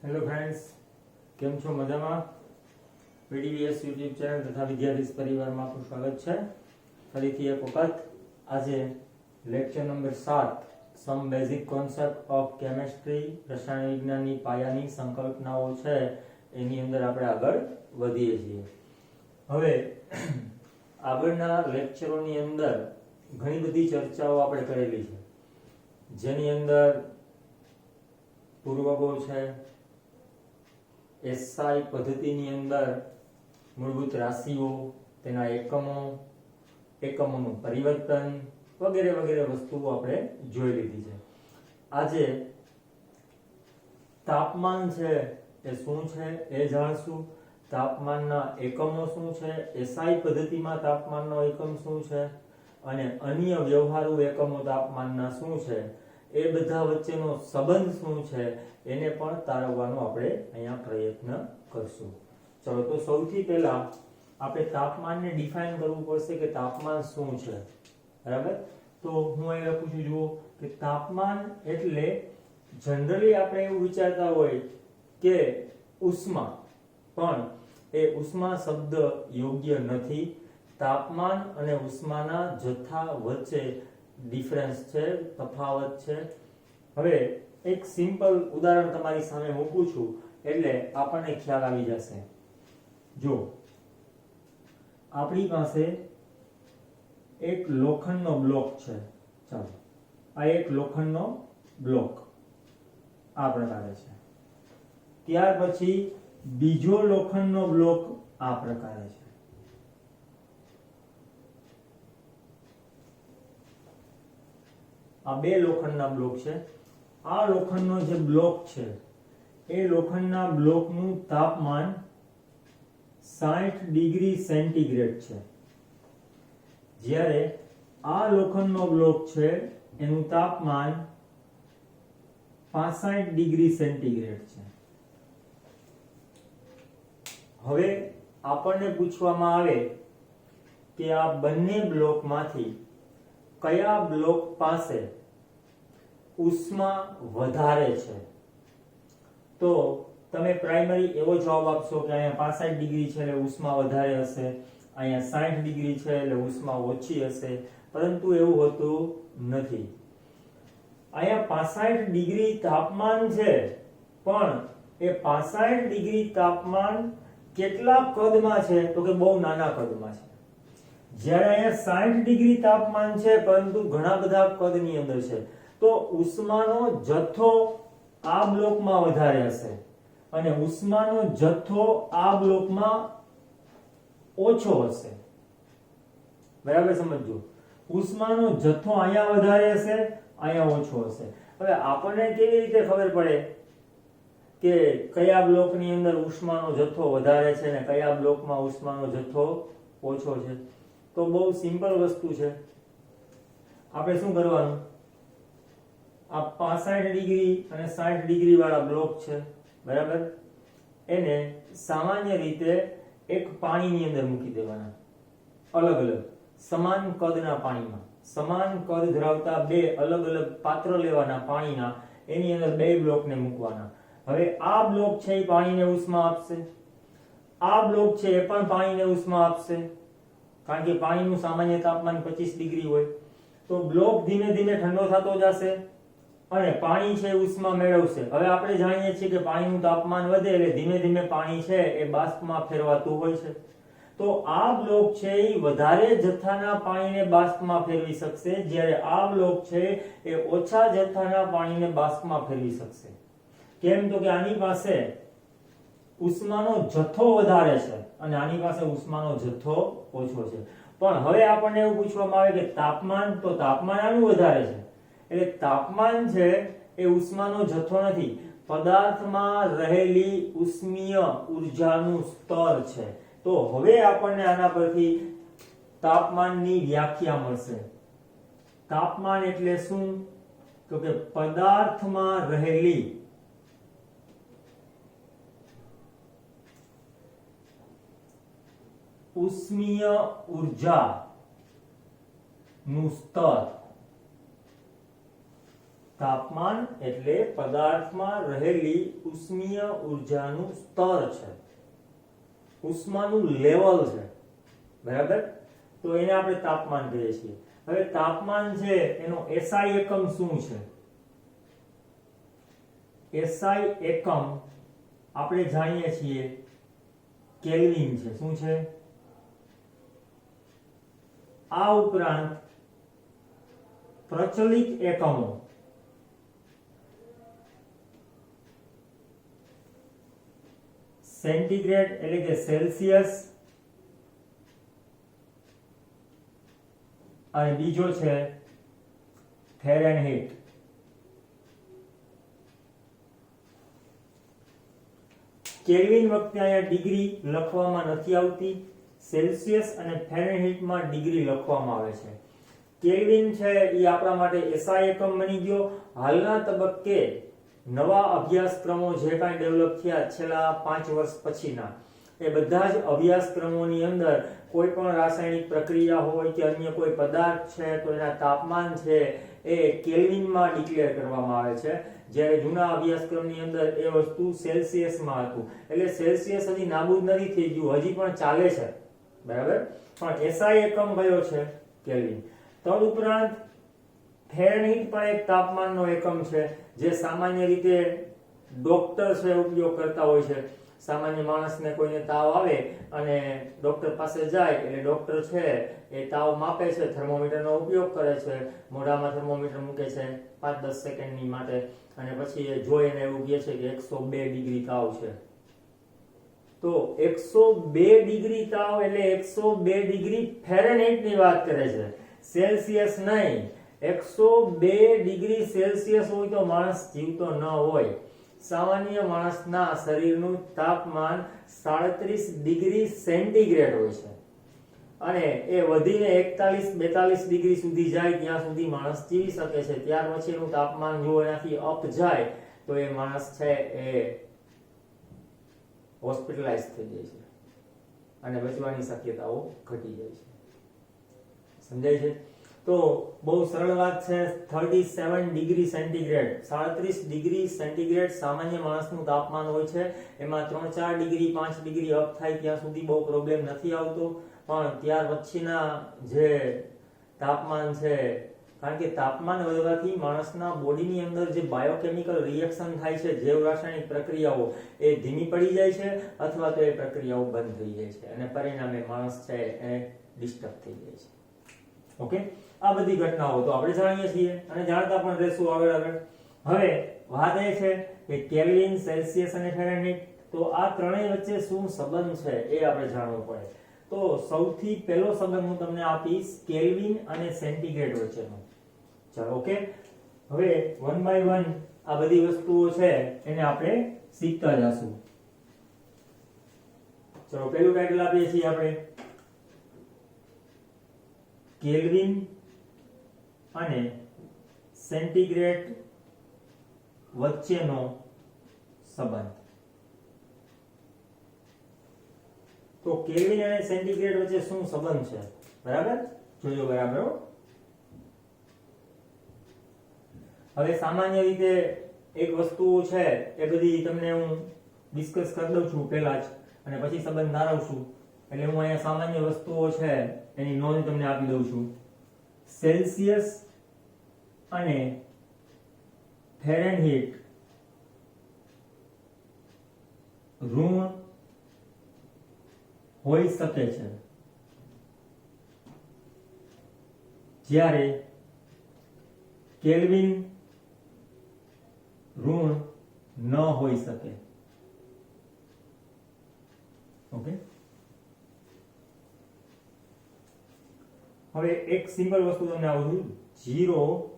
Hello friends, કેમ છો? મજામાં? પીડીવીએસ યુટ્યુબ ચેનલ તથા વિદ્યાર્થી પરિવારમાં આપનું સ્વાગત છે. ફરીથી એક વખત આજે lecture number 7 some basic concept of chemistry, રસાયણ વિજ્ઞાનની પાયાની સંકલ્પનાઓ છે એની અંદર આપણે આગળ વધીએ છીએ. હવે આગળના લેક્ચરોની અંદર ઘણી બધી ચર્ચાઓ આપણે કરેલી છે, જેની અંદર પૂર્વગો છે, એસઆઈ પદ્ધતિની અંદર મૂળભૂત રાશિઓ, તેના એકમો, એકમોનું પરિવર્તન વગેરે વગેરે વસ્તુઓ આપણે જોઈ લીધી છે. આજે તાપમાન છે એ શું છે એ જાણશું. તાપમાનના એકમો શું છે, એસઆઈ પદ્ધતિમાં તાપમાનનો એકમ શું છે અને અન્ય વ્યવહારુ એકમો તાપમાનના શું છે, એ બધા વચ્ચેનો સંબંધ શું છે એને પણ તારવવાનો આપણે અહીંયા પ્રયત્ન કરશું. ચલો, તો સૌથી પહેલા આપણે તાપમાનને ડિફાઇન કરવું પડશે કે તાપમાન શું છે. બરાબર? તો હું અહીં લખું છું, જુઓ કે તાપમાન એટલે જનરલી આપણે એવું વિચારતા હોય કે ઉષ્મા, પણ એ ઉષ્મા શબ્દ યોગ્ય નથી. તાપમાન અને ઉષ્માના જથ્થા વચ્ચે ડિફરન્સ છે, તફાવત છે. હવે એક સિમ્પલ ઉદાહરણ તમારી સામે મૂકું છું એટલે આપણને ખ્યાલ આવી જશે. જો આપણી પાસે એક લોખંડનો બ્લોક છે, ચાલો આ એક લોખંડનો બ્લોક આ પ્રકારે છે. ત્યાર પછી બીજો લોખંડનો બ્લોક આ પ્રકારે છે. આ બે લોખંડના બ્લોક છે. આ લોખંડનો જે બ્લોક છે એ લોખંડના બ્લોકનું તાપમાન 60 ડિગ્રી સેન્ટીગ્રેડ છે, જ્યારે આ લોખંડનો બ્લોક છે એનું તાપમાન 65 ડિગ્રી સેન્ટીગ્રેડ છે. હવે આપણને પૂછવામાં આવે કે આ બંને બ્લોકમાંથી કયા બ્લોક પાસે ઉષ્મા વધારે છે, તો તમે પ્રાઇમરી એવો જવાબ આપશો કે અહીંયા 65 ડિગ્રી છે એટલે ઉષ્મા વધારે હશે, અહીંયા 60 ડિગ્રી છે એટલે ઉષ્મા ઓછી હશે. પરંતુ એવું હોતું નથી. અહીંયા 65 ડિગ્રી તાપમાન છે, પણ એ 65 ડિગ્રી તાપમાન કેટલા કદમાં છે તો કે બહુ નાના કદમાં છે. જ્યારે અહીંયા 60 ડિગ્રી તાપમાન છે પરંતુ ઘણા બધા કદની અંદર છે, તો ઉષ્માનો જથ્થો આ બ્લોકમાં વધારે હશે અને ઉષ્માનો જથ્થો આ બ્લોકમાં ઓછો હશે. બરાબર સમજો? ઉષ્માનો જથ્થો અહીંયા વધારે હશે, અહીંયા ઓછો હશે. હવે આપણને કેવી રીતે ખબર પડે કે કયા બ્લોકની અંદર ઉષ્માનો જથ્થો વધારે છે અને કયા બ્લોકમાં ઉષ્માનો જથ્થો ઓછો છે? તો બહુ સિમ્પલ વસ્તુ છે. આપણે શું કરવાનું, આ 65 ડિગ્રી અને 60 ડિગ્રી વાળા બ્લોક છે, બરાબર, એને સામાન્ય રીતે એક પાણીની અંદર મૂકી દેવાના, અલગ અલગ સમાન કદના પાણીમાં. સમાન કદ ધરાવતા બે અલગ અલગ પાત્ર લેવાના પાણીના, એની અંદર બે બ્લોકને મૂકવાના. હવે આ બ્લોક છે એ પાણીને ઉષ્મા આપશે, આ બ્લોક છે એ પણ પાણીને ઉષ્મા આપશે, કારણ કે પાણીનું સામાન્ય તાપમાન 25 ડિગ્રી હોય. તો બ્લોક ધીમે ધીમે ઠંડો થતો જશે અને પાણી છે ઉષ્મા મેળવશે. હવે આપણે જાણીએ છીએ કે પાણીનું તાપમાન વધે એટલે ધીમે ધીમે પાણી છે એ બાષ્પમાં ફેરવાતું હોય છે. તો આ બ્લોક છે એ વધારે જથ્થાના પાણીને બાષ્પમાં ફેરવી શકશે, જ્યારે આ બ્લોક છે એ ઓછા જથ્થાના પાણીને બાષ્પમાં ફેરવી શકશે. કેમ? તો કે આની પાસે ઉષ્માનો જથ્થો વધારે છે અને આની પાસે ઉષ્માનો જથ્થો ઓછો છે. પણ હવે આપણને એવું પૂછવામાં આવે કે તાપમાન, તો તાપમાન આનું વધારે છે એટલે તાપમાન છે એ ઉષ્માનો જથ્થો નથી, પદાર્થમાં રહેલી ઉષ્મીય ઊર્જાનું સ્તર છે. તો હવે આપણને આના પરથી તાપમાનની વ્યાખ્યા મળશે. તાપમાન એટલે શું? તો કે પદાર્થમાં રહેલી ઉષ્મીય ઊર્જા નું સ્તર. તાપમાન એટલે પદાર્થમાં રહેલી ઉષ્મીય ઉર્જાનું સ્તર છે, ઉષ્માનું લેવલ છે, બરાબર? તો એને આપણે તાપમાન કહીએ છીએ. હવે તાપમાન છે એનો એસઆઈ એકમ શું છે? એસઆઈ એકમ આપણે જાણીએ છીએ કેલ્વિન છે. શું છે? આ ઉપરાંત પ્રચલિત એકમો સેન્ટીગ્રેડ એટલે કે સેલ્સિયસ, અને બીજો છે ફેરનહીટ. કેલ્વિન વખતે અહીંયા ડિગ્રી લખવામાં નથી આવતી, સેલ્સિયસ અને ફેરનહીટમાં ડિગ્રી લખવામાં આવે છે. કેલ્વિન છે એ આપણા માટે એસઆઈ એકમ બની ગયો. હાલના તબક્કે નવા અભ્યાસક્રમો જે કાંઈ ડેવલપ થયા છેલ્લા 5 વર્ષ પછીના, એ બધા જ અભ્યાસક્રમોની અંદર કોઈ પણ રાસાયણિક પ્રક્રિયા હોય કે અન્ય કોઈ પદાર્થ છે તો એના તાપમાન છે એ કેલ્વિનમાં ડિક્લેર કરવામાં આવે છે. જ્યારે જૂના અભ્યાસક્રમની અંદર એ વસ્તુ સેલ્સિયસમાં હતું. એટલે સેલ્સિયસ હજી નાબૂદ નથી થઈ ગયું, હજી પણ ચાલે છે, બરાબર? પણ એસઆઈ એકમ કયો છે? કેલ્વિન. તદ ઉપરાંત ફેરનહીટ પણ એક તાપમાનનો એકમ છે, જે સામાન્ય રીતે ડોક્ટર છે ઉપયોગ કરતા હોય છે. સામાન્ય માણસને કોઈને તાવ આવે અને ડોક્ટર પાસે જાય એટલે ડોક્ટર છે એ તાવ માપે છે, થર્મોમીટરનો ઉપયોગ કરે છે, મોઢામાં થર્મોમીટર મૂકે છે 5-10 સેકન્ડની માટે, અને પછી એ જોઈને એવું કહે છે કે 102 ડિગ્રી તાવ છે. તો 102 ડિગ્રી તાવ એટલે 102 ડિગ્રી ફેરનહીટની વાત કરે છે, સેલ્સિયસ નહીં. 102 ડિગ્રી સેલ્સિયસ હોય તો માણસ જીવતો ન હોય. સામાન્ય માણસના શરીરનું તાપમાન 37 ડિગ્રી સેન્ટીગ્રેડ હોય છે, અને એ વધીને 41-42 ડિગ્રી સુધી જાય ત્યાં સુધી માણસ જીવી શકે છે. ત્યાર પછીનું તાપમાન જો એનાથી અપ જાય તો એ માણસ છે એ હોસ્પિટલાઇઝ થઈ જાય છે અને બચવાની શક્યતાઓ ઘટી જાય છે. સમજાય છે? તો બહુ સરળ વાત છે. 37 ડિગ્રી સેન્ટીગ્રેડ, 37 ડિગ્રી સેન્ટીગ્રેડ સામાન્ય માણસનું તાપમાન હોય છે. એમાં 3-4 ડિગ્રી 5 ડિગ્રી અપ થાય ત્યાં સુધી બહુ પ્રોબ્લેમ નથી આવતો, પણ ત્યાર પછીના જે તાપમાન છે, કારણ કે તાપમાન વધવાથી માણસના બોડીની અંદર જે બાયોકેમિકલ રિએક્શન થાય છે, જૈવ રાસાયણિક પ્રક્રિયાઓ, એ ધીમી પડી જાય છે અથવા તો એ પ્રક્રિયાઓ બંધ થઈ જાય છે, અને પરિણામે માણસ છે એ ડિસ્ટર્બ થઈ જાય છે. ઓકે, આ બધી ઘટનાઓ તો આપણે જાણીએ છીએ અને જાણતા પણ રહેશું આગળ. હવે વાત એ છે કે કેલ્વિન, સેલ્સિયસ અને ફેરનહીટ, તો આ ત્રણેય વચ્ચે શું સંબંધ છે એ આપણે જાણવું પડે. તો સૌથી પહેલો સંબંધ હું તમને આપીશ કેલ્વિન અને સેન્ટીગ્રેડ વચ્ચેનો. ચાલો, ઓકે. હવે વન બાય વન આ બધી વસ્તુઓ છે એને આપણે શીખતા જશું. ચલો, પહેલું ટાઇટલ આપીએ છીએ આપણે કેલ્વિન અને સેન્ટીગ્રેડ વચ્ચેનો સંબંધ. તો કેલ્વિન અને સેન્ટીગ્રેડ વચ્ચે શું સંબંધ છે, બરાબર? જોજો બરાબર. હવે સામાન્ય રીતે એક વસ્તુ છે એ બધી તમને હું ડિસ્કસ કરી દઉં છું પહેલા જ, અને પછી સંબંધ ધારવશું. એટલે હું અહીંયા સામાન્ય વસ્તુઓ છે એની નોંધ તમને આપી દઉં છું. સેલ્સિયસ અને ફેરનહીટ ઋણ હોઈ શકે છે, જ્યારે કેલ્વિન ઋણ ન હોઈ શકે. ઓકે, હવે એક સિમ્પલ વસ્તુ તમને આવું, 0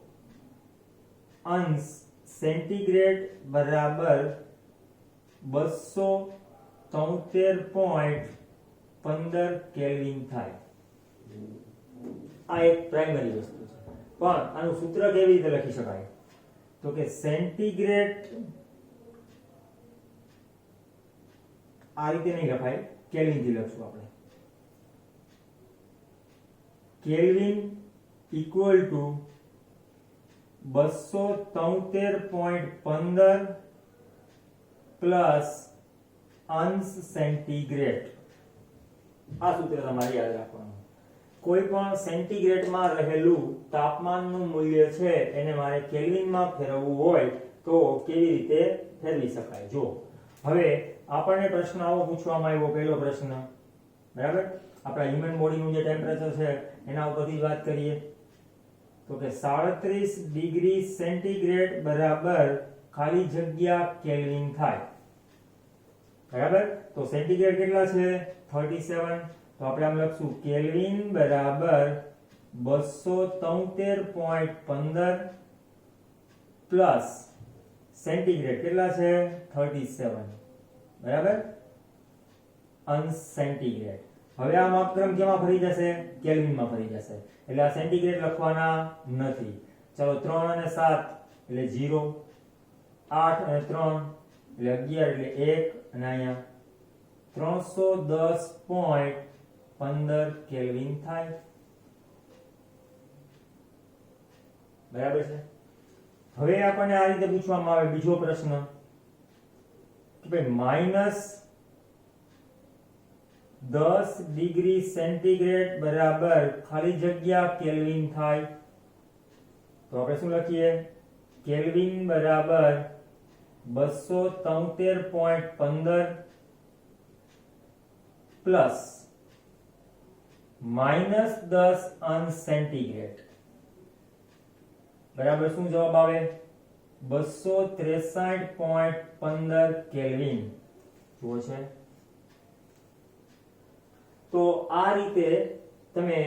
અંશ સેન્ટીગ્રેડ બરાબર 273.15 કેલ્વિન થાય. આ એક પ્રાઇમરી વસ્તુ છે, પણ આનું સૂત્ર કેવી રીતે લખી શકાય? તો કે સેન્ટીગ્રેડ આ રીતે નહીં લખાય, કેલ્વિન થી લખશું આપણે. કેલ્વિન ઇક્વલ ટુ 273.15 પ્લસ અંશ સેન્ટીગ્રેડ. આ સૂત્ર તમારે યાદ રાખવાનું. કોઈ પણ સેન્ટીગ્રેડમાં રહેલું તાપમાનનું મૂલ્ય છે એને મારે કેલ્વિનમાં ફેરવવું હોય તો કેવી રીતે ફેરવી શકાય? જો હવે આપણને પ્રશ્ન આવો પૂછવામાં આવ્યો, પહેલો પ્રશ્ન, બરાબર, આપણા હ્યુમન બોડીનું જે ટેમ્પરેચર છે એના ઉપરથી વાત કરીએ તો કે 37 ડિગ્રી સેન્ટીગ્રેડ બરાબર ખાલી જગ્યા કેલ્વિન થાય, બરાબર. તો સેન્ટીગ્રેડ કેટલા છે? 37. તો આપણે આમ લખશું કેલ્વિન બરાબર 273.15 પ્લસ સેન્ટીગ્રેડ કેટલા છે? 37, બરાબર, અંશ સેન્ટીગ્રેડ. હવે આ માપક્રમ કેમાં ફરી જશે? કેલ્વિનમાં ફરી જશે. એટલે આ સેન્ટીગ્રેડ લખવાના નથી. ચલો 3 અને 7 એટલે 0, 8 અને 3 એટલે 11 એટલે 1 અને અહીંયા 310.15 કેલ્વિન થાય, બરાબર છે. હવે આપણને આ રીતે પૂછવામાં આવે બીજો પ્રશ્ન કે ભાઈ -10 ડિગ્રી સેન્ટીગ્રેડ બરાબર ખાલી જગ્યા કેલ્વિન થાય. તો આપણે શું લખીએ? કેલ્વિન બરાબર 273.15 પ્લસ -10 અંશ સેન્ટીગ્રેડ બરાબર શું જવાબ આવે? 263.15 કેલ્વિન. જુઓ છે. તો આ રીતે તમે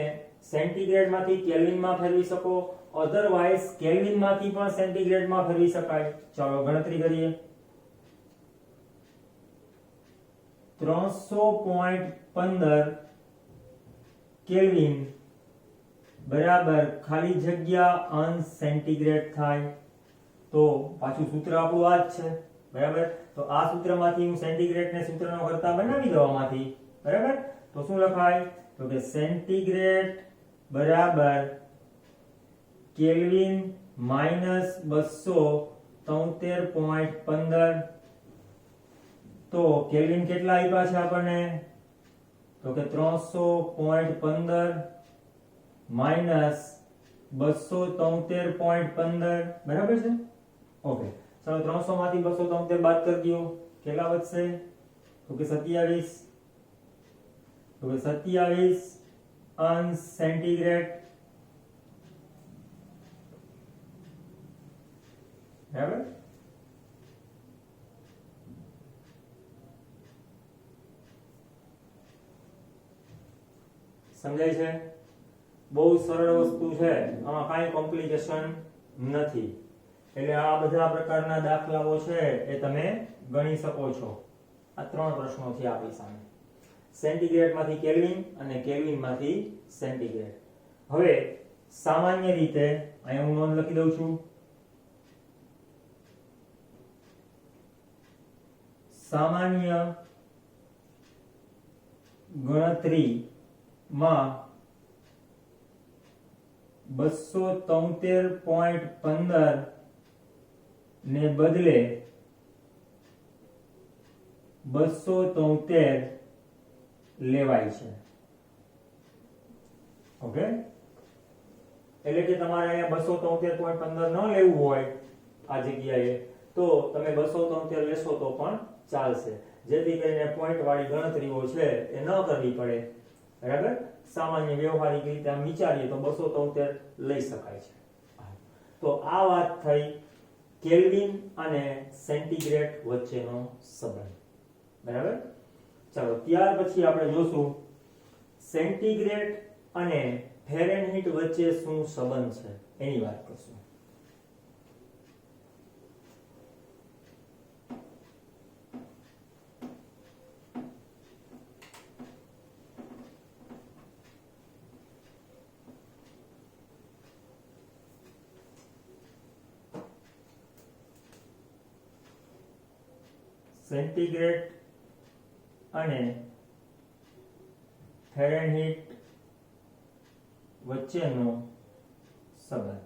સેન્ટીગ્રેડ માંથી કેલ્વિન માં ફેરવી શકો, અધરવાઇઝ કેલ્વિન માંથી પણ સેન્ટીગ્રેડ માં ફેરવી શકાય. ચાલો ગણતરી કરીએ. 300.15 કેલ્વિન બરાબર ખાલી જગ્યા અંશ સેન્ટીગ્રેડ થાય. તો પાછું સૂત્ર આપણું આ જ છે, બરાબર. તો આ સૂત્રમાંથી હું સેન્ટીગ્રેડ ને સૂત્રનો કરતા બનાવી દઉં આમાંથી, બરાબર. તો શું લખાય? તો કે સેન્ટીગ્રેડ બરાબર કેલ્વિન માઈનસ 273.15. તો કેલ્વિન કેટલા આપ્યા છે આપણને? તો કે 300.15 માઈનસ 273.15, બરાબર છે. ઓકે, ચાલો 300 માંથી 273 બાદ કરી દો. કેટલા વધશે? તો કે 27. તો કે 27 અંશ સેન્ટીગ્રેડ, બરાબર. સમજાય છે? બહુ સરળ વસ્તુ છે, આમાં કાંઈ કોમ્પ્લિકેશન નથી. એટલે આ બધા પ્રકારના દાખલાઓ છે એ તમે ગણી શકો છો. આ 3 પ્રશ્નો છે આપણી સામે. સેન્ટીગ્રેડ માંથી કેલ્વિન અને કેલ્વિન માંથી સેન્ટીગ્રેડ. હવે સામાન્ય રીતે અહીંયા હું નોંધ લખી દઉં છું. સામાન્ય ગણતરીમાં 273.15 ને બદલે 273 લેવાય છે. ઓકે, એટલે કે તમારે અહીંયા 273.15 ન લેવું હોય આ જગ્યાએ તો તમે 273 લેશો તો પણ ચાલશે, જેથી કરીને પોઈન્ટ વાળી ગણતરીઓ છે એ ન કરવી પડે, બરાબર. સામાન્ય વ્યવહારિક રીતે આમ વિચારીએ તો 273 લઈ શકાય છે. તો આ વાત થઈ કેલ્વિન અને સેન્ટીગ્રેડ વચ્ચેનો સંબંધ, બરાબર. ચાલો ત્યાર પછી આપણે જોશું સેન્ટીગ્રેડ અને ફેરેનહીટ વચ્ચે શું સંબંધ છે એની વાત કરશું. સેન્ટીગ્રેડ અને ફેરેનહીટ વચ્ચેનો સંબંધ.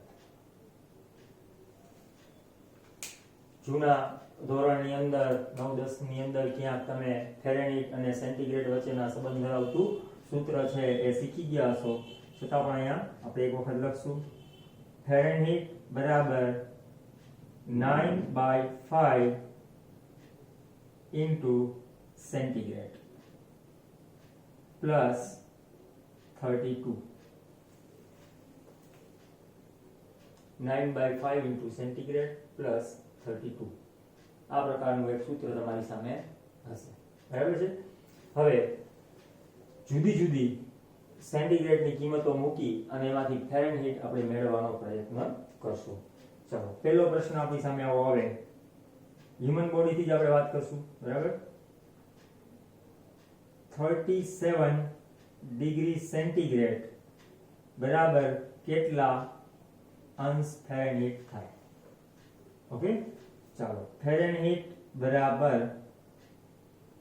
જૂના ધોરણની અંદર 9-10 ની અંદર ક્યાંક તમે ફેરેનહીટ અને સેન્ટીગ્રેડ વચ્ચેના સંબંધ ધરાવતું સૂત્ર છે એ શીખી ગયા હશો, છતાં પણ અહીંયા આપણે એક વખત લખશું ફેરેનહીટ બરાબર 9/5 into centigrade plus 32. 9/5 into centigrade plus 32. આ પ્રકારનું એક સૂત્ર તમારી સામે હશે, બરાબર છે. હવે જુદી જુદી સેન્ટીગ્રેડની કિંમતો મૂકી અને એમાંથી ફેરેનહીટ આપણે મેળવવાનો પ્રયત્ન કરશું. ચાલો, પહેલો પ્રશ્ન આપણી સામે આવો આવે, હ્યુમન બોડી થી જ આપણે વાત કરશું, બરાબર. 37 ડિગ્રી સેન્ટીગ્રેડ બરાબર કેટલા અંશ ફેરેનહીટ થાય? ઓકે, ચાલો, ફેરેનહીટ બરાબર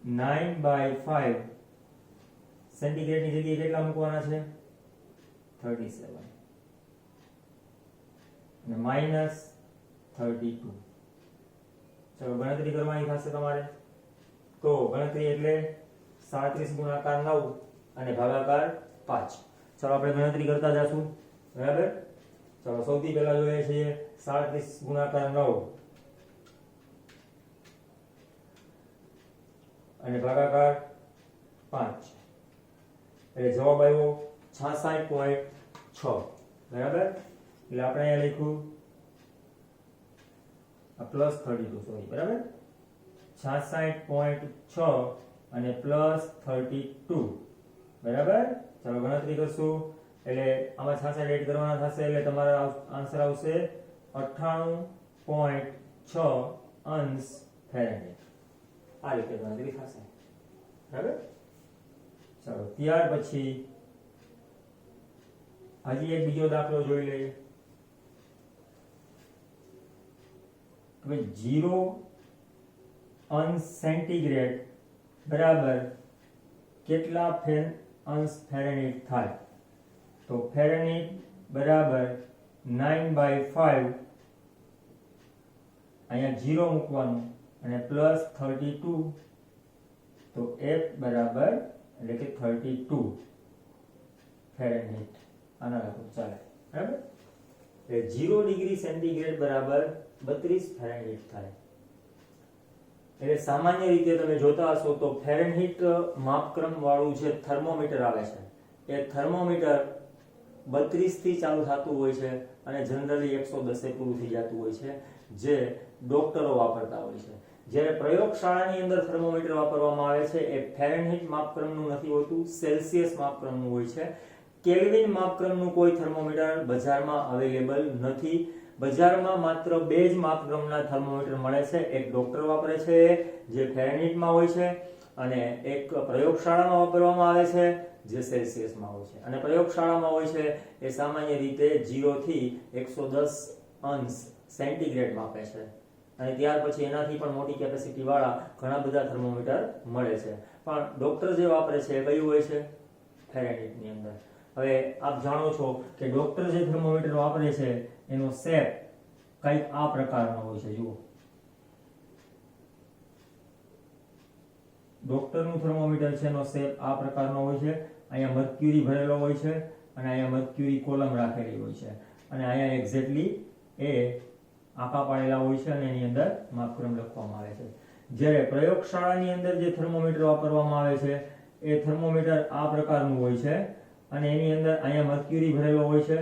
9/5 સેન્ટીગ્રેડ ની જગ્યાએ કેટલા મૂકવાના છે? 37 અને માઈનસ 32. ચલો, ગણતરી કરવાની થશે તમારે. તો ગણતરી એટલે 37 ગુણાકાર 9 અને ભાગાકાર 5. ચલો, આપણે ગણતરી કરતા જશું, બરાબર. ચલો, સૌથી પહેલા જોઈએ છીએ 37 ગુણાકાર 9 અને ભાગાકાર 5, એટલે જવાબ આવ્યો 66.6, બરાબર. એટલે આપણે અહીંયા લખ્યું પ્લસ 32, સોરી, બરાબર. 66.6 અને પ્લસ 32, બરાબર. ચાલો, ગણતરી કરશું એટલે આમાં 66 એડ કરવાના થશે એટલે તમારો આન્સર આવશે 98.6 અંશ ફેરેનહીટ. આ રીતે ગણતરી થશે, બરાબર. ચાલો, ત્યાર પછી હજી એક બીજો દાખલો જોઈ લઈએ. 0 અંશ સેન્ટીગ્રેડ બરાબર કેટલા અંશ ફેરેનહીટ થાય? તો ફેરેનહીટ બરાબર 9/5, અહીંયા 0 મૂકવાનું અને પ્લસ 32, તો F બરાબર એટલે કે 32 ફેરેનહીટ. આના લખો, ચાલે, બરાબર. એટલે 0 ડિગ્રી સેન્ટીગ્રેડ બરાબર 32 ફેરેનહીટ થાય. એટલે સામાન્ય રીતે તમે જોતા હશો તો ફેરેનહીટ માપક્રમ વાળું જે થર્મોમીટર આવે છે એ થર્મોમીટર 32 થી ચાલુ થતું હોય છે અને જનરલી 110 પૂરું થઈ જતું હોય છે, જે ડોક્ટરો વાપરતા હોય છે. જ્યારે પ્રયોગશાળાની અંદર થર્મોમીટર વાપરવામાં આવે છે એ ફેરેનહીટ માપક્રમનું નથી હોતું, સેલ્સિયસ માપક્રમનું હોય છે. કેલ્વિન માપક્રમનું કોઈ થર્મોમીટર બજારમાં અવેલેબલ નથી. બજારમાં માત્ર 2 જ માપક્રમના થર્મોમીટર મળે છે. એક ડોક્ટર વાપરે છે જે ફેરેનહીટમાં હોય છે, અને એક પ્રયોગશાળામાં વાપરવામાં આવે છે જે સેલ્સિયસમાં હોય છે. અને પ્રયોગશાળામાં હોય છે એ સામાન્ય રીતે 0 થી 110 અંશ સેન્ટીગ્રેડ માપે છે, અને ત્યાર પછી એનાથી પણ મોટી કેપેસિટી વાળા ઘણા બધા થર્મોમીટર મળે છે. પણ ડોક્ટર જે વાપરે છે એ કયું હોય છે? ફેરેનહીટની અંદર. હવે આપ જાણો છો કે ડોક્ટર જે થર્મોમીટર વાપરે છે એનો શેપ કંઈક આ પ્રકારનો હોય છે. જુઓ, ડોક્ટરનું થર્મોમીટર છે એનો શેપ આ પ્રકારનો હોય છે. અહીંયા મર્ક્યુરી ભરેલો હોય છે અને અહીંયા મર્ક્યુરી કોલમ રાખેલી હોય છે, અને અહીંયા એક્ઝેક્ટલી એ આંકા પાડેલા હોય છે અને એની અંદર માપક્રમ લખવામાં આવે છે. જ્યારે પ્રયોગશાળાની અંદર જે થર્મોમીટર વાપરવામાં આવે છે એ થર્મોમીટર આ પ્રકારનું હોય છે, અને એની અંદર અહીંયા મર્ક્યુરી ભરેલો હોય છે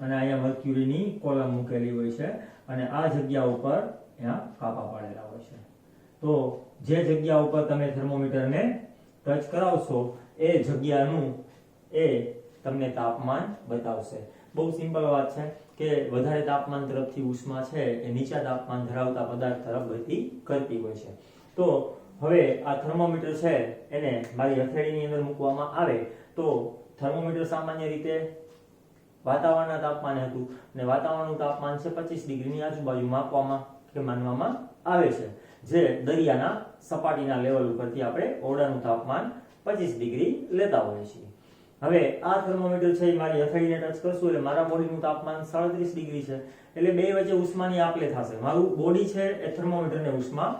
અને અહીંયા મર્ક્યુરીની કોલમ મૂકેલી હોય છે, અને આ જગ્યા ઉપર અહીંયા કાપા પાડેલા હોય છે. તો જે જગ્યા ઉપર તમે થર્મોમીટરને ટચ કરાવશો એ જગ્યાનું એ તમને તાપમાન બતાવશે. બહુ સિમ્પલ વાત છે કે વધારે તાપમાન તરફથી ઉષ્મા છે એ નીચા તાપમાન ધરાવતા પદાર્થ તરફ ગતિ કરતી હોય છે. તો હવે આ થર્મોમીટર છે એને મારી હથેળીની અંદર મૂકવામાં આવે તો થર્મોમીટર સામાન્ય રીતે વાતાવરણના તાપમાને હતું, અને વાતાવરણનું તાપમાન છે 25 ડિગ્રીની આજુબાજુ માપવામાં કે માનવામાં આવે છે, જે દરિયાના સપાટીના લેવલ ઉપરથી આપણે ઓરડાનું તાપમાન 25 ડિગ્રી લેતા હોઈએ છીએ. હવે આ થર્મોમીટર છે એ મારી હથેળીને ટચ કરશું એટલે મારા બોડીનું તાપમાન 37 ડિગ્રી છે, એટલે બે વચ્ચે ઉષ્માની આપ-લે થશે. મારું બોડી છે એ થર્મોમીટરને ઉષ્મા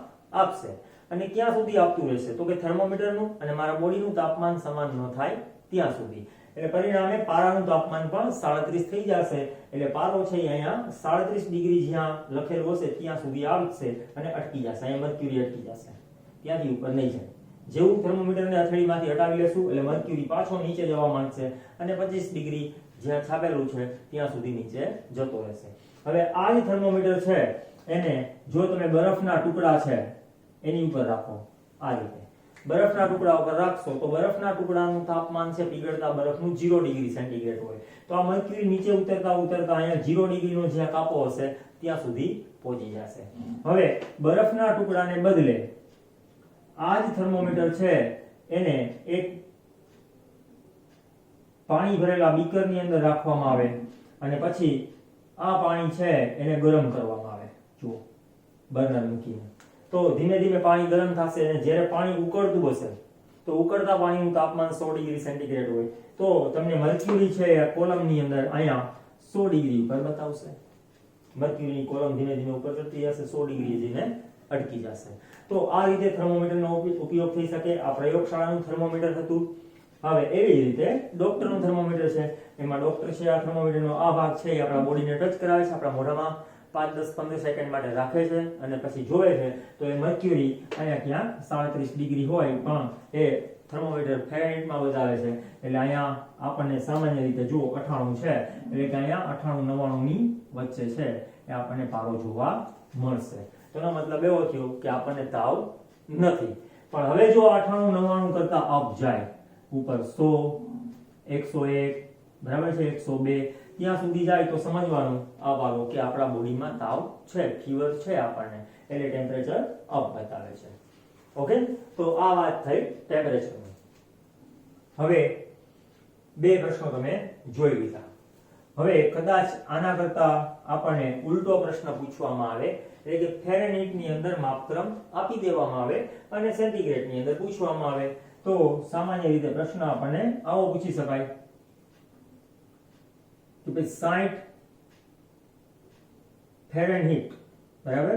આપશે અને ક્યાં સુધી આપતું રહેશે તો કે થર્મોમીટરનું અને મારા બોડીનું તાપમાન સમાન ન થાય ત્યાં સુધી. એટલે પરિણામે પારાનું તાપમાન પણ 37 થઈ જશે. એટલે પારો છે અહીંયા 37 ડિગ્રી જ્યાં લખેલું હશે ત્યાં સુધી આવશે અને અટકી જશે. અહીંયા મર્ક્યુરી અટકી જશે, ત્યાંથી ઉપર નહીં જાય. જેવું થર્મોમીટરને હથેળીમાંથી હટાવી લેશું એટલે મર્ક્યુરી પાછો નીચે જવા માંડશે અને 25 ડિગ્રી જ્યાં છાપેલું છે ત્યાં સુધી નીચે જતો રહેશે. હવે આ જે થર્મોમીટર છે એને જો તમે બરફના ટુકડા છે એની ઉપર રાખો, આ રીતે બરફના ટુકડા ઉપર રાખશો તો બરફના ટુકડાનું તાપમાન છે પીગળતા બરફનું 0 ડિગ્રી સેન્ટીગ્રેડ હોય. તો આ મર્ક્યુરી નીચે ઉતરતા ઉતરતા અહીંયા 0 ડિગ્રીનો જ્યાં કાપો હશે ત્યાં સુધી પહોંચી જશે. હવે બરફના ટુકડાને બદલે આ જ થર્મોમીટર છે એને એક પાણી ભરેલા બીકરની અંદર રાખવામાં આવે અને પછી આ પાણી છે એને ગરમ કરવામાં આવે. જુઓ, બર્નર મૂકીને તો ધીમે ધીમે પાણી ગરમ થશે અને જ્યારે પાણી ઉકળતું હશે તો ઉકળતા પાણીનું તાપમાન 100 ડિગ્રી સેન્ટીગ્રેડ હોય તો તમને મર્ક્યુરી છે આ કોલમની અંદર અહીંયા 100 ડિગ્રી ઉપર બતાવશે. મર્ક્યુરીની કોલમ ધીમે ધીમે ઉપર ચડતી જશે, 100 ડિગ્રી જઈને અટકી જશે. તો આ રીતે થર્મોમીટરનો ઉપયોગ થઈ શકે. આ પ્રયોગશાળાનું થર્મોમીટર હતું. હવે એવી જ રીતે ડોક્ટરનું થર્મોમીટર છે, એમાં ડોક્ટર છે આ થર્મોમીટરનો આ ભાગ છે એ આપણા બોડીને ટચ કરાવે છે, આપણા મોઢામાં 5, 10, 15 સેકન્ડ માટે રાખે છે અને પછી જોવે છે તો એ મર્ક્યુરી અહીંયા ક્યાં 37 ડિગ્રી હોય પણ એ થર્મોમીટર ફેરનહીટમાં બતાવે છે. એટલે અહીંયા આપણને સામાન્ય રીતે જુઓ 98 છે એટલે કે અહીંયા 98, 99 ની વચ્ચે છે એ આપણને પારો જોવા મળશે. તો એનો મતલબ એવો થયો કે આપણને તાવ નથી. પણ હવે જો 98, 99 કરતા અપ જાય ઉપર 100, 101 બરાબર છે, 102 ત્યાં સુધી જાય તો સમજવાનું આ પારો કે આપણા બોડીમાં તાવ છે, ફીવર છે આપણને, એટલે ટેમ્પરેચર અપ બતાવે છે. ઓકે, તો આ વાત થઈ ટેમ્પરેચરની. હવે બે પ્રશ્નો તમે જોઈ લીધા. હવે કદાચ આના કરતા આપણને ઉલટો પ્રશ્ન પૂછવામાં આવે એટલે કે ફેરનહીટની અંદર માપક્રમ આપી દેવામાં આવે અને સેન્ટીગ્રેડની અંદર પૂછવામાં આવે તો સામાન્ય રીતે પ્રશ્ન આપણને આવો પૂછી શકાય કે ભાઈ 60 ફેરનહીટ બરાબર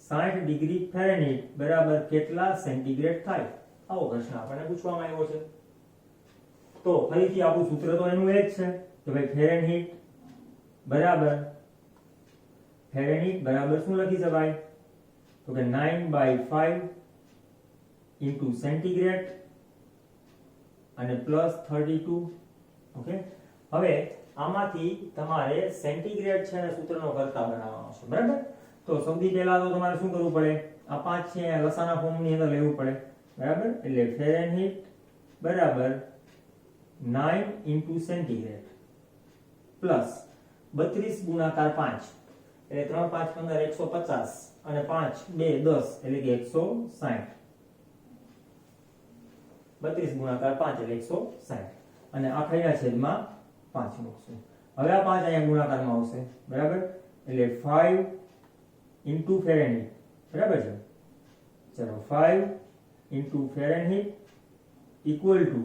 60 ડિગ્રી ફેરનહીટ બરાબર કેટલા સેન્ટીગ્રેડ થાય? આવો પ્રશ્ન આપણને પૂછવામાં આવ્યો છે. તો ફરીથી આપણું સૂત્ર તો એનું એ જ છે કે ભાઈ ફેરનહીટ બરાબર શું લખી શકાય તો કે 9/5 into સેન્ટીગ્રેડ અને +32. ઓકે, હવે આમાંથી તમારે સેન્ટીગ્રેડ છે ને સૂત્રનો કરતા બનાવવાનો છે બરાબર. તો સૌથી પહેલા તો તમારે શું કરવું પડે, આ 5 છે લસાના ફોર્મની અંદર લેવું પડે બરાબર. એટલે ફેરનહીટ બરાબર 9 into સેન્ટીગ્રેડ પ્લસ 32 ગુણાકાર 5 એટલે 3, 5, 15 150 અને 5, 2, 10 એટલે કે 160. 32 ગુણાકાર 5 એટલે 160 અને આખરીના છેદમાં 5 મૂકશું. હવે આ 5 અહીંયા ગુણાકારમાં આવશે બરાબર. એટલે 5 into ફેરનહીટ બરાબર છે. ચલો 5 into Fahrenheit equal to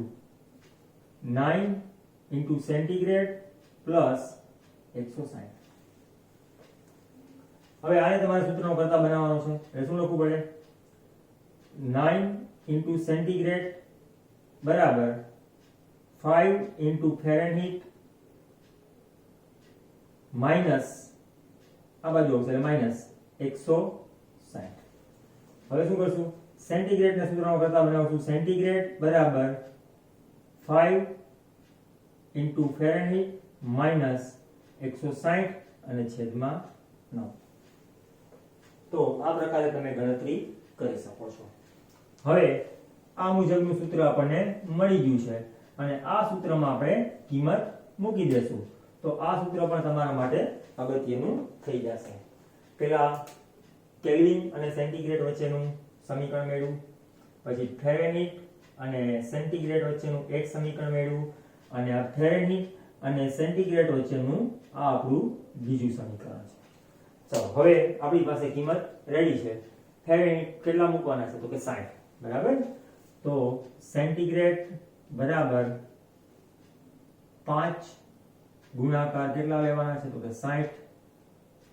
9 into centigrade plus 160. હવે આને તમારે સૂત્રનો કરતા બનાવવાનો છે એટલે શું લખવું પડે 9 into સેન્ટીગ્રેડ બરાબર 5 into ફેરનહીટ માઇનસ આ બાજુ આવશે એટલે માઇનસ 160. હવે શું કરશું સેન્ટીગ્રેડ ને સૂત્રનો કરતા બનાવશું. સેન્ટીગ્રેડ બરાબર 5 into ફેરનહીટ માઇનસ 160 અને છેદમાં 9. તો આ પ્રકારે તમે ગણતરી કરી શકો છો. હવે આ મુજબનું સૂત્ર આપણને મળી ગયું છે અને આ સૂત્રમાં આપણે કિંમત મૂકી દેશું તો આ સૂત્ર પણ તમારા માટે અગત્યનું થઈ જશે. પહેલા કેલ્વિન અને સેન્ટીગ્રેડ વચ્ચેનું સમીકરણ મેળવ્યું, પછી ફેરનહીટ અને સેન્ટીગ્રેડ વચ્ચેનું એક સમીકરણ મેળવ્યું અને આ ફેરનહીટ અને સેન્ટીગ્રેડ વચ્ચેનું આ આપણું બીજું સમીકરણ છે. ચાલો હવે આપણી પાસે કિંમત રેડી છે. ફેરનહીટ કેટલા મૂકવાના છે તો કે 60 બરાબર. તો સેન્ટીગ્રેડ બરાબર 5 ગુણાકાર કેટલા લેવાના છે? તો કે 60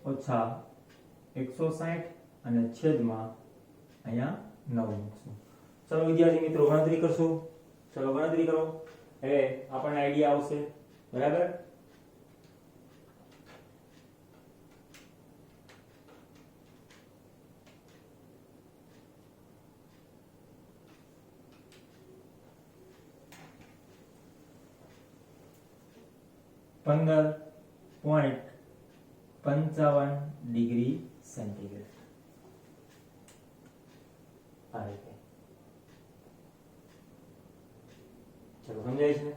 ઓછા 160 અને છેદમાં અહીંયા 9 મૂકશું. ચલો વિદ્યાર્થી મિત્રો ગણતરી કરશું. ચલો ગણતરી કરો. હવે આપણને આઈડિયા આવશે. બરાબર? $15.55 ડિગ્રી સેન્ટીગ્રેડ. આ રીતે. ચલો સમજાય છે?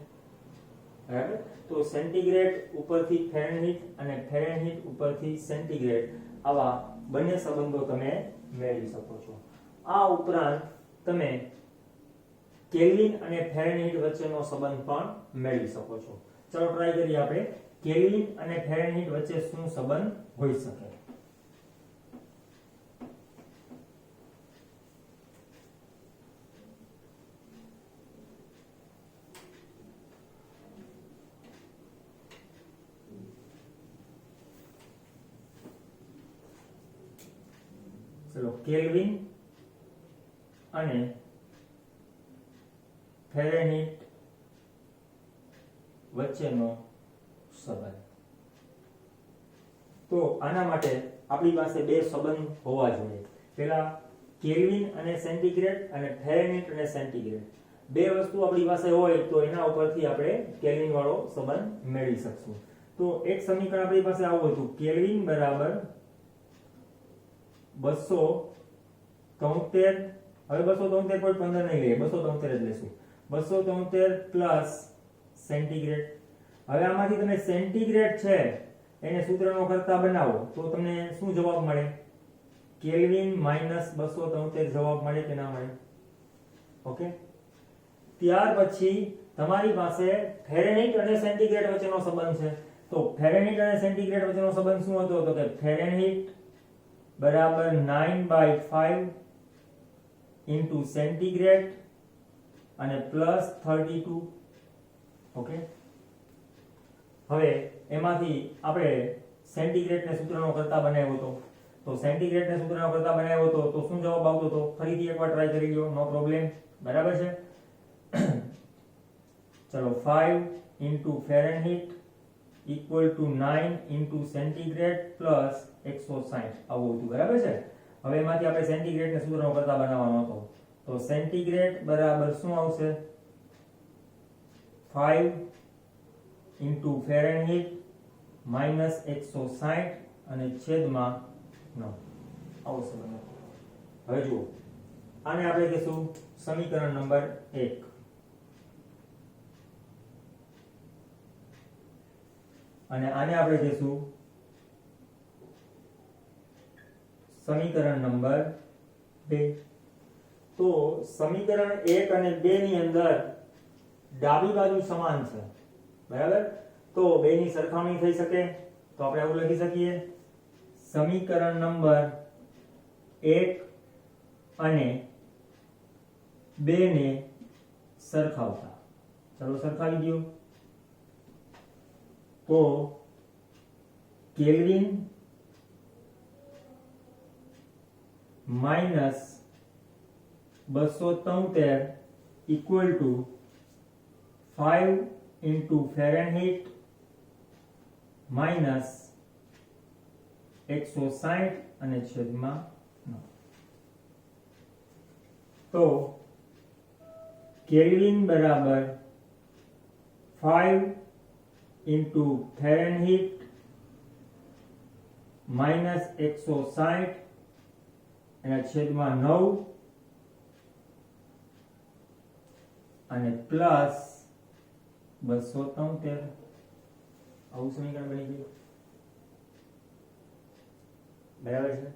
બરાબર? તો સેન્ટીગ્રેડ ઉપરથી ફેરનહીટ અને ફેરનહીટ ઉપરથી સેન્ટીગ્રેડ આવા બંને સંબંધો તમે મેળવી શકો છો. આ ઉપરાંત તમે કેલ્વિન અને ફેરનહીટ વચ્ચેનો સંબંધ પણ મેળવી શકો છો. ચલો ટ્રાય કરીએ આપણે. કેલ્વિન અને ફેરનહીટ વચ્ચે શું સંબંધ હોઈ શકે? ચલો કેલ્વિન અને ફેરનહીટ વચ્ચેનો સંબંધ. તો આના માટે આપણી પાસે બે સંબંધ હોવા જોઈએ. પહેલા કેલ્વિન અને સેન્ટીગ્રેડ અને ફેરનહીટ અને સેન્ટીગ્રેડ. બે વસ્તુ આપણી પાસે હોય તો એના ઉપરથી આપણે કેલ્વિન વાળો સંબંધ મેળવી શકશું. તો એક સમીકરણ આપણી પાસે આવું હતું. કેલ્વિન બરાબર 273. હવે 273 કોઈ 15 નહીં લઈએ, 273 જ લેશું. 273 પ્લસ સેન્ટીગ્રેડ. હવે આમાંથી તમે સેન્ટીગ્રેડ છે એને સૂત્રનો કરતા બનાવો તો તમને શું જવાબ મળે? કેલ્વિન માઈનસ 273 જવાબ મળે કે ના મળે? ઓકે. ત્યાર પછી તમારી પાસે ફેરનહીટ અને સેન્ટીગ્રેડ વચ્ચેનો સંબંધ છે. તો ફેરનહીટ અને સેન્ટીગ્રેડ વચ્ચેનો સંબંધ શું હતો? તો કે ફેરનહીટ બરાબર 9/5 ઇન્ટુ સેન્ટીગ્રેડ અને પ્લસ 32. ઓકે. હવે એમાંથી આપણે સેન્ટીગ્રેડને સૂત્રનો કરતા બનાવ્યો હતો. તો સેન્ટીગ્રેડને સૂત્રનો કરતા બનાવ્યો હતો તો શું જવાબ આવતો હતો? ફરીથી એકવાર ટ્રાય કરી લો. નો પ્રોબ્લેમ. બરાબર છે? ચલો 5 into Fahrenheit equal to 9 into centigrade plus 160 આવું હતું. બરાબર છે? હવે એમાંથી આપણે સેન્ટીગ્રેડને સૂત્રનો કરતા બનાવવાનો હતો. તો સેન્ટીગ્રેડ બરાબર શું આવશે? 5 ઇન્ટુ ફેરનહીટ માઇનસ 160 અને છેદમાં 9 આવો સંબંધ. હવે જુઓ, આને આપણે કહીશું સમીકરણ નંબર 1. અને આને આપણે કહીશું સમીકરણ નંબર 2. તો સમીકરણ 1 અને 2 ની અંદર ડાબી બાજુ સમાન છે. બરાબર? તો બેની સરખામણી થઈ શકે તો આપણે આવું લખી શકીએ. સમીકરણ નંબર 1 અને 2 ને સરખાવતા. ચલો સરખાવી દો. તો kelvin minus 273 equal to 5 into Fahrenheit minus 160 અને છેદમાં 9. તો કેલ્વિન બરાબર 5 ઇન્ટુ ફેરનહીટ માઇનસ 160 અને છેદમાં 9 અને પ્લસ 273. આવું સમીકરણ બની ગયું. બરાબર છે?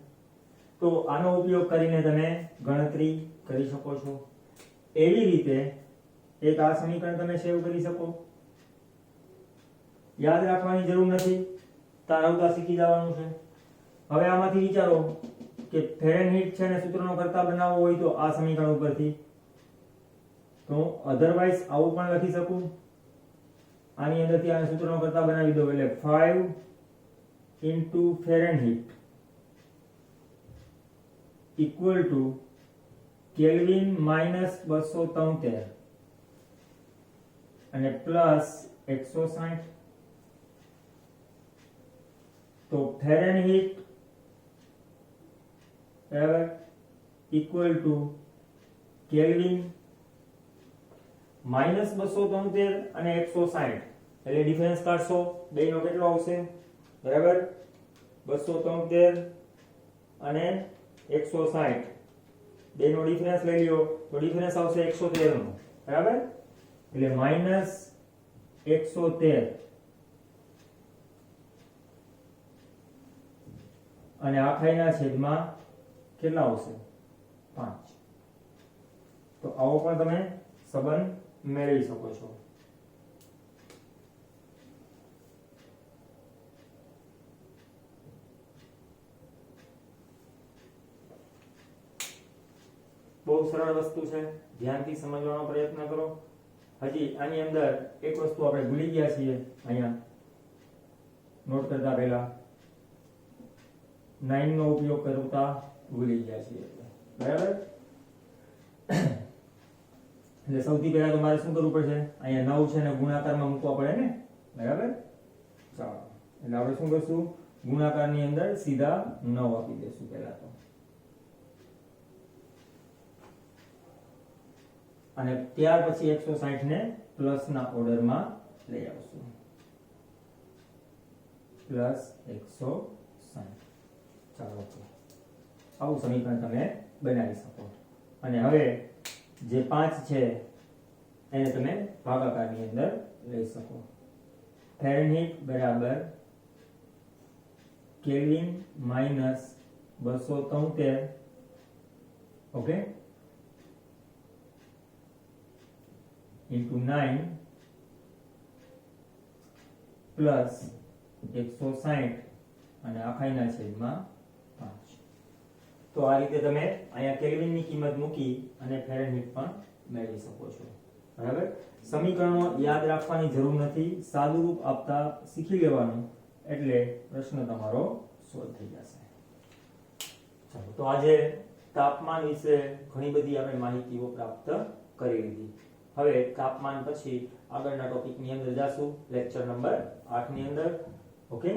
તો આનો ઉપયોગ કરીને તમે ગણતરી કરી શકો છો. એવી રીતે એક આ સમીકરણ તમે સેવ કરી શકો. યાદ રાખવાની જરૂર નથી, તારવતા શીખી જવાનું છે. હવે આમાંથી વિચારો કે ફેરનહીટ છે ને સૂત્રનો કરતા બનાવવો હોય તો આ સમીકરણ ઉપરથી, તો અધરવાઇઝ આવું પણ લખી શકું. આની અંદરથી આને સૂત્રનો કરતા બનાવી દો એટલે 5 into Fahrenheit equal to kelvin minus 273 અને પ્લસ 160. તો ફેરનહીટ બરાબર equal to કેલ્વિન minus 273 અને 160 એટલે ડિફરન્સ કાઢશો બેનો કેટલો આવશે બરાબર 273 અને 160 બેનો ડિફરન્સ લઈ લ્યો તો ડિફરન્સ આવશે 113 નો બરાબર એટલે માઈનસ 113 અને આખાઈના છેદમાં કેટલા આવશે 5. તો આવો પણ તમે સંબંધ મેળવી શકો છો. બહુ સરળ વસ્તુ છે, ધ્યાનથી સમજવાનો પ્રયત્ન કરો. હજી આની અંદર એક વસ્તુ આપણે ભૂલી ગયા છીએ, અહીંયા નોટ કરતા પહેલા 9 નો ઉપયોગ કરતા ભૂલી ગયા છીએ બરાબર. એટલે સૌથી પહેલા તો મારે શું કરવું પડશે, અહીંયા 9 છે ને ગુણાકારમાં મૂકવા પડે ને બરાબર. ચાલો એટલે આપણે શું કરશું, ગુણાકારની અંદર સીધા 9 આપી દેશું પહેલા તો, અને ત્યાર પછી 160 ને પ્લસ ના ઓર્ડરમાં લઈ આવશું પ્લસ 160. ચાલો આવું સમીકરણ તમે બનાવી શકો. અને હવે જે 5 છે એને તમે ભાગાકારની અંદર લઈ શકો. ફેરનહીટ બરાબર kelvin minus 273 okay into 9 plus 160 અને આખાઈના છેદમાં 5. તો આ રીતે તમે અહીંયા કેલ્વિનની કિંમત મૂકી અને ફેરનહીટ પણ મેળવી શકો છો બરાબર. સમીકરણો યાદ રાખવાની જરૂર નથી, સાદું રૂપ આપતા શીખી લેવાનું એટલે પ્રશ્ન તમારો સોલ્વ થઈ જશે. ચાલો તો આજે તાપમાન વિશે ઘણી બધી આપણે માહિતીઓ પ્રાપ્ત કરી લીધી. હવે તાપમાન પછી આગળના ટોપિકની અંદર જાશું, લેક્ચર નંબર 8 ની અંદર. ઓકે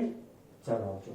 ચાલો આવજો.